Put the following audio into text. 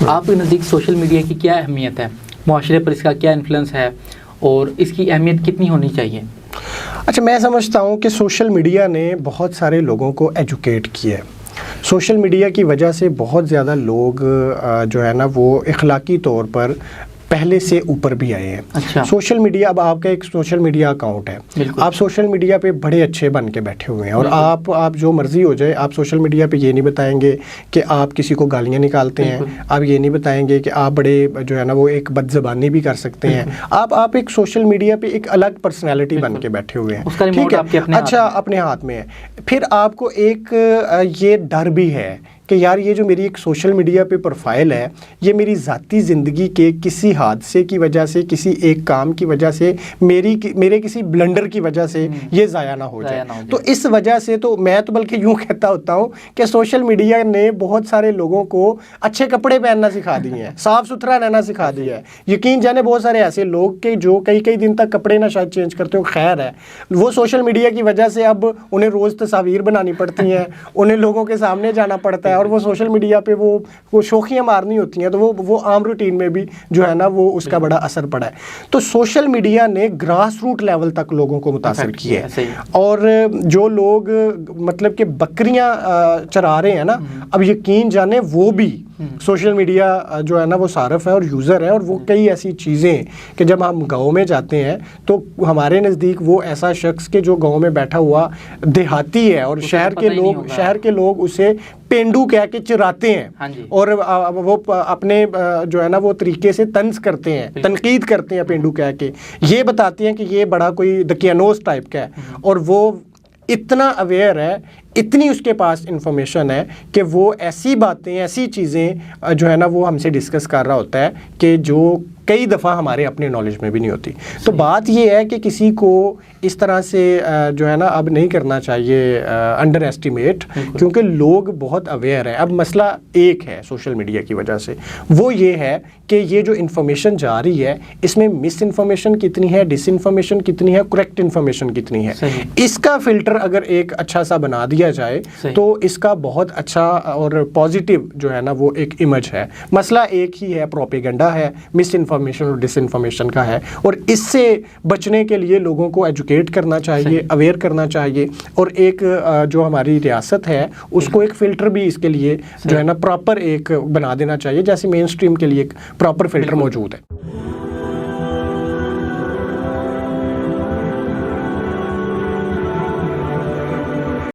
آپ کے نزدیک سوشل میڈیا کی کیا اہمیت ہے، معاشرے پر اس کا کیا انفلوئنس ہے اور اس کی اہمیت کتنی ہونی چاہیے؟ اچھا، میں سمجھتا ہوں کہ سوشل میڈیا نے بہت سارے لوگوں کو ایجوکیٹ کیا ہے. سوشل میڈیا کی وجہ سے بہت زیادہ لوگ جو ہے نا وہ اخلاقی طور پر پہلے سے اوپر بھی آئے ہیں. اچھا. سوشل میڈیا، اب آپ کا ایک سوشل میڈیا اکاؤنٹ ہے، آپ سوشل میڈیا پہ بڑے اچھے بن کے بیٹھے ہوئے ہیں، اور آپ جو مرضی ہو جائے، آپ سوشل میڈیا پہ یہ نہیں بتائیں گے کہ آپ کسی کو گالیاں نکالتے ہیں، آپ یہ نہیں بتائیں گے کہ آپ بڑے جو ہے نا وہ ایک بد زبانی بھی کر سکتے ہیں. آپ ایک سوشل میڈیا پہ ایک الگ پرسنالٹی بن کے بیٹھے ہوئے ہیں. ٹھیک ہے، اچھا، اپنے ہاتھ میں ہے. پھر آپ کو ایک یہ ڈر بھی ہے کہ یار یہ جو میری ایک سوشل میڈیا پہ پروفائل ہے، یہ میری ذاتی زندگی کے کسی حادثے کی وجہ سے، کسی ایک کام کی وجہ سے، میرے کسی بلنڈر کی وجہ سے یہ ضائع نہ ہو جائے. تو اس وجہ سے تو میں تو بلکہ یوں کہتا ہوتا ہوں کہ سوشل میڈیا نے بہت سارے لوگوں کو اچھے کپڑے پہننا سکھا دیے ہیں، صاف ستھرا رہنا سکھا دیا ہے. یقین جانے بہت سارے ایسے لوگ کہ جو کئی دن تک کپڑے نہ شاید چینج کرتے ہو، خیر ہے، وہ سوشل میڈیا کی وجہ سے اب انہیں روز تصاویر بنانی پڑتی ہیں، انہیں لوگوں کے سامنے جانا پڑتا ہے، اور وہ سوشل میڈیا پہ وہ شوخیاں مارنی ہوتی ہیں، تو وہ عام روٹین میں بھی جو ہے نا وہ اس کا بڑا اثر پڑا ہے. تو سوشل میڈیا نے گراس روٹ لیول تک لوگوں کو متاثر کیا ہے. اور جو لوگ مطلب کہ بکریاں چرا رہے ہیں نا، اب یقین جانے وہ بھی سوشل میڈیا جو ہے نا وہ صارف ہے اور یوزر ہے. اور وہ کئی ایسی چیزیں کہ جب ہم گاؤں میں جاتے ہیں تو ہمارے نزدیک وہ ایسا شخص کہ جو گاؤں میں بیٹھا ہوا دیہاتی ہے، اور شہر کے لوگ اسے پینڈو کہہ کے چراتے ہیں، اور وہ اپنے جو ہے نا وہ طریقے سے طنز کرتے ہیں، تنقید کرتے ہیں پینڈو کہہ کے، یہ بتاتے ہیں کہ یہ بڑا کوئی دکیانوس ٹائپ کا ہے. اور وہ اتنا اویئر ہے، اتنی اس کے پاس انفارمیشن ہے کہ وہ ایسی باتیں، ایسی چیزیں جو ہے نا وہ ہم سے ڈسکس کر رہا ہوتا ہے کہ جو کئی دفعہ ہمارے اپنے نالج میں بھی نہیں ہوتی. تو بات یہ ہے کہ کسی کو اس طرح سے جو ہے نا اب نہیں کرنا چاہیے انڈر ایسٹیمیٹ، کیونکہ لوگ بہت اویئر ہیں. اب مسئلہ ایک ہے سوشل میڈیا کی وجہ سے، وہ یہ ہے کہ یہ جو انفارمیشن جا رہی ہے اس میں مس انفارمیشن کتنی ہے، ڈس انفارمیشن کتنی ہے، کریکٹ انفارمیشن کتنی ہے. اس کا فلٹر اگر ایک اچھا سا بنا دیا جائے تو اس کا بہت اچھا اور پازیٹیو جو ہے نا وہ ایک امیج ہے. مسئلہ ایک ہی ہے، پروپیگنڈا ہے، مس انفارمیشن اور ڈس انفارمیشن کا ہے. اور اس سے بچنے کے لیے لوگوں کو ایجوکیٹ کرنا چاہیے، اویئر کرنا چاہیے، اور ایک جو ہماری ریاست ہے اس کو ایک فلٹر بھی اس کے لیے جو ہے نا پراپر ایک بنا دینا چاہیے، جیسے مین سٹریم کے لیے ایک پراپر فلٹر موجود ہے.